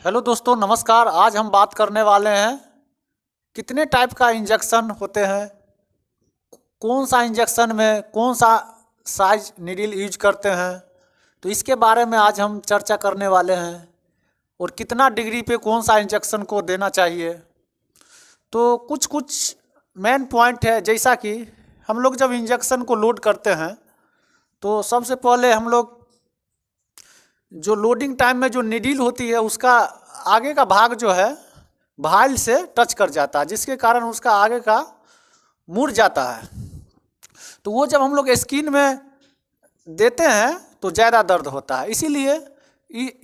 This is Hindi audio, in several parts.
हेलो दोस्तों, नमस्कार। आज हम बात करने वाले हैं कितने टाइप का इंजेक्शन होते हैं, कौन सा इंजेक्शन में कौन सा साइज नीडल यूज करते हैं। तो इसके बारे में आज हम चर्चा करने वाले हैं और कितना डिग्री पे कौन सा इंजेक्शन को देना चाहिए। तो कुछ कुछ मेन पॉइंट है, जैसा कि हम लोग जब इंजेक्शन को लोड करते हैं तो सबसे पहले हम लोग जो लोडिंग टाइम में जो नीडल होती है उसका आगे का भाग जो है भाइल से टच कर जाता है, जिसके कारण उसका आगे का मुड़ जाता है। तो वो जब हम लोग स्किन में देते हैं तो ज़्यादा दर्द होता है। इसीलिए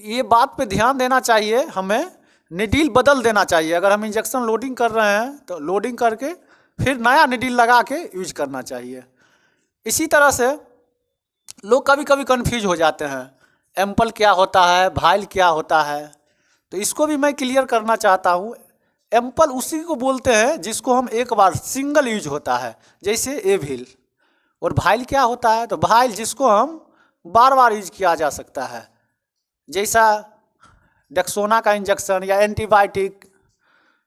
ये बात पे ध्यान देना चाहिए, हमें नीडल बदल देना चाहिए। अगर हम इंजेक्शन लोडिंग कर रहे हैं तो लोडिंग करके फिर नया नीडल लगा के यूज करना चाहिए। इसी तरह से लोग कभी कभी कंफ्यूज हो जाते हैं, एम्पल क्या होता है, भाइल क्या होता है। तो इसको भी मैं क्लियर करना चाहता हूँ। एम्पल उसी को बोलते हैं जिसको हम एक बार सिंगल यूज होता है, जैसे एविल। और भाइल क्या होता है, तो भाइल जिसको हम बार बार यूज किया जा सकता है, जैसा डेक्सोना का इंजेक्शन या एंटीबायोटिक,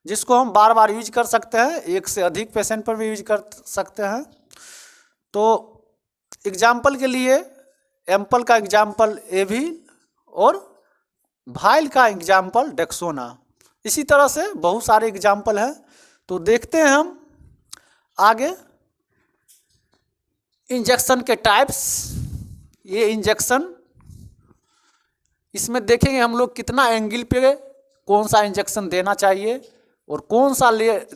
जिसको हम बार बार यूज कर सकते हैं, एक से अधिक पेशेंट पर भी यूज कर सकते हैं। तो एग्जाम्पल के लिए एम्पल का एग्जाम्पल एविल और भाइल का एग्जाम्पल डेक्सोना। इसी तरह से बहुत सारे एग्जाम्पल हैं। तो देखते हैं हम आगे इंजेक्शन के टाइप्स। ये इंजेक्शन, इसमें देखेंगे हम लोग कितना एंगल पे कौन सा इंजेक्शन देना चाहिए और कौन सा लेयर,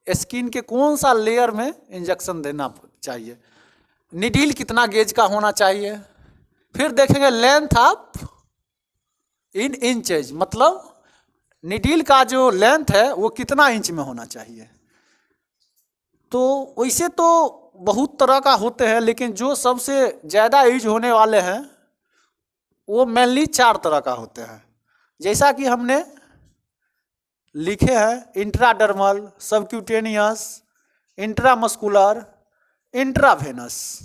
स्किन के कौन सा लेयर में इंजेक्शन देना चाहिए, नीडल कितना गेज का होना चाहिए। फिर देखेंगे लेंथ ऑफ इन इंचेज, मतलब नीडल का जो लेंथ है वो कितना इंच में होना चाहिए। तो वैसे तो बहुत तरह का होते हैं, लेकिन जो सबसे ज़्यादा यूज होने वाले हैं वो मेनली 4 तरह का होते हैं। जैसा कि हमने लिखे हैं, इंट्राडर्मल, सबक्यूटेनियस, इंट्रामस्कुलर, इंट्रावेनस।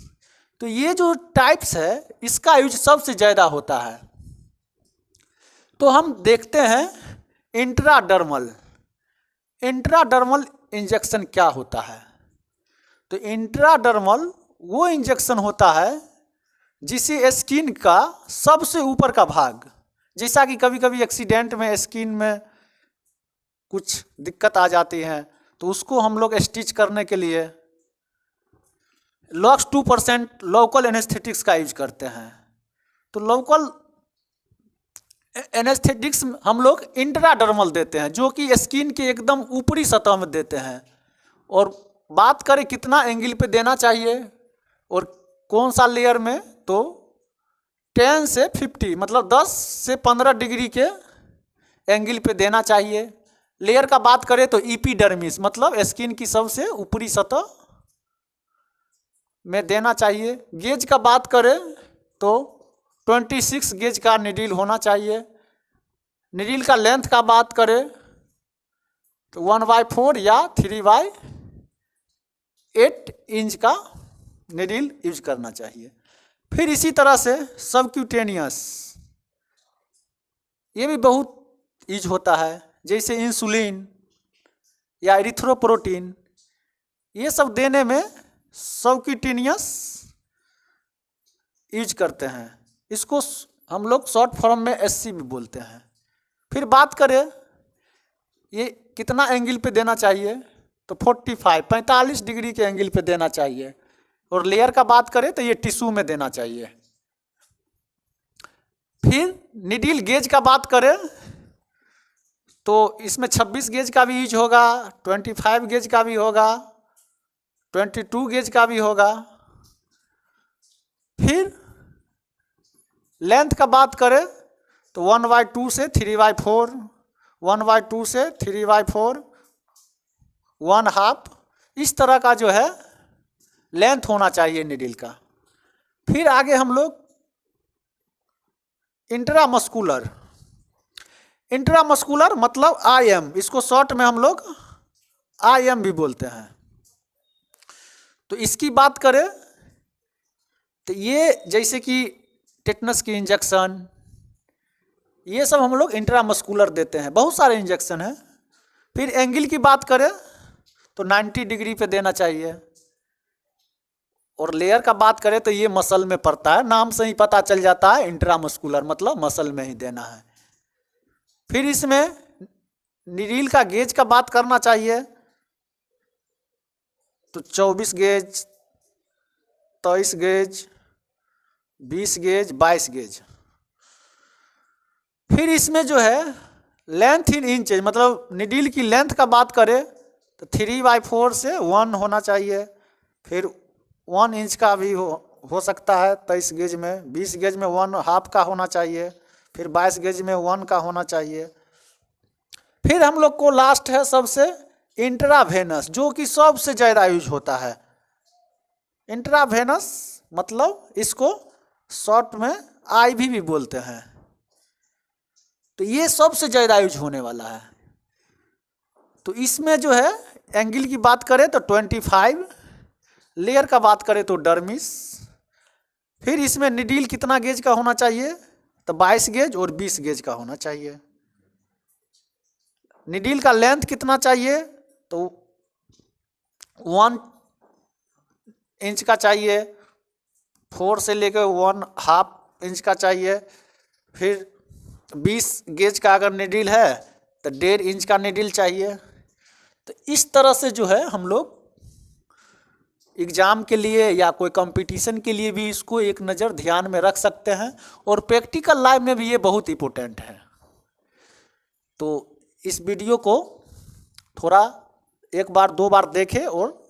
तो ये जो टाइप्स है इसका यूज सबसे ज़्यादा होता है। तो हम देखते हैं इंट्राडर्मल। इंट्राडर्मल इंजेक्शन क्या होता है। तो इंट्राडर्मल वो इंजेक्शन होता है जिसे स्किन का सबसे ऊपर का भाग, जैसा कि कभी कभी एक्सीडेंट में स्किन में कुछ दिक्कत आ जाती है तो उसको हम लोग स्टिच करने के लिए लॉक्स 2% लोकल एनेस्थेटिक्स का यूज करते हैं। तो लोकल एनेस्थेटिक्स हम लोग इंट्राडर्मल देते हैं, जो कि स्किन के एकदम ऊपरी सतह में देते हैं। और बात करें कितना एंगल पे देना चाहिए और कौन सा लेयर में, तो 10 से 50, मतलब 10 से 15 डिग्री के एंगल पे देना चाहिए। लेयर का बात करें तो एपिडर्मिस, मतलब स्किन की सबसे ऊपरी सतह में देना चाहिए। गेज का बात करें तो 26 गेज का नीडल होना चाहिए। नीडल का लेंथ का बात करें तो 1/4 या 3/8 इंच का नीडल यूज करना चाहिए। फिर इसी तरह से सबक्यूटेनियस, ये भी बहुत यूज होता है, जैसे इंसुलिन या एरिथ्रोपोरोटीन। ये सब देने में सबक्यूटेनियस यूज करते हैं। इसको हम लोग शॉर्ट फॉर्म में SC भी बोलते हैं। फिर बात करें ये कितना एंगल पे देना चाहिए, तो 45 डिग्री के एंगल पे देना चाहिए। और लेयर का बात करें तो ये टिश्यू में देना चाहिए। फिर नीडल गेज का बात करें तो इसमें 26 गेज का भी यूज होगा, 25 गेज का भी होगा, 22 गेज का भी होगा। फिर लेंथ का बात करें तो 1/2 से 3/4, 1/2 से 3/4, 1/2, इस तरह का जो है लेंथ होना चाहिए नीडल का। फिर आगे हम लोग इंट्रामस्कुलर। इंट्रामस्कुलर मतलब IM, इसको शॉर्ट में हम लोग IM भी बोलते हैं। तो इसकी बात करें तो ये जैसे कि टेटनस की इंजेक्शन ये सब हम लोग इंट्रामस्कुलर देते हैं, बहुत सारे इंजेक्शन हैं। फिर एंगल की बात करें तो 90 डिग्री पे देना चाहिए। और लेयर का बात करें तो ये मसल में पड़ता है, नाम से ही पता चल जाता है इंट्रामस्कुलर मतलब मसल में ही देना है। फिर इसमें नीडल का गेज का बात करना चाहिए तो 24 गेज, 23 गेज, 20 गेज, 22 गेज। फिर इसमें जो है लेंथ इन इंच, मतलब नीडल की लेंथ का बात करें तो 3/4 से 1 होना चाहिए। फिर 1 इंच का भी हो सकता है 23 गेज में, 20 गेज में 1/2 का होना चाहिए, फिर 22 गेज में 1 का होना चाहिए। फिर हम लोग को लास्ट है सबसे इंट्रावेनस, जो कि सबसे ज़्यादा यूज होता है। इंट्रावेनस मतलब इसको शॉर्ट में IV भी बोलते हैं। तो ये सबसे ज़्यादा यूज होने वाला है। तो इसमें जो है एंगल की बात करें तो 25, लेयर का बात करें तो डर्मिस। फिर इसमें नीडल कितना गेज का होना चाहिए तो 22 गेज और 20 गेज का होना चाहिए। नीडल का लेंथ कितना चाहिए तो 1 इंच का चाहिए, 4 से लेकर 1/2 इंच का चाहिए। फिर 20 गेज का अगर नीडल है तो 1.5 इंच का नीडल चाहिए। तो इस तरह से जो है हम लोग एग्ज़ाम के लिए या कोई कंपटीशन के लिए भी इसको एक नज़र ध्यान में रख सकते हैं। और प्रैक्टिकल लाइफ में भी ये बहुत इम्पोर्टेंट है। तो इस वीडियो को थोड़ा 1 बार 2 बार देखें और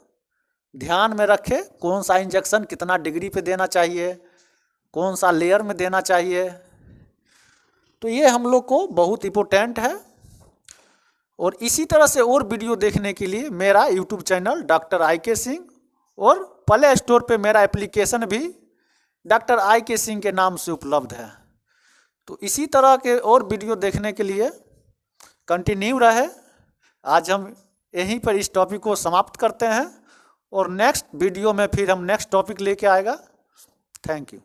ध्यान में रखें कौन सा इंजेक्शन कितना डिग्री पे देना चाहिए, कौन सा लेयर में देना चाहिए। तो ये हम लोग को बहुत इम्पोर्टेंट है। और इसी तरह से और वीडियो देखने के लिए मेरा YouTube channel doctor IK Singh और प्ले स्टोर पे मेरा एप्लीकेशन भी डॉक्टर IK सिंह के नाम से उपलब्ध है। तो इसी तरह के और वीडियो देखने के लिए कंटिन्यू रहे। आज हम यहीं पर इस टॉपिक को समाप्त करते हैं और नेक्स्ट वीडियो में फिर हम नेक्स्ट टॉपिक लेके आएगा। Thank you.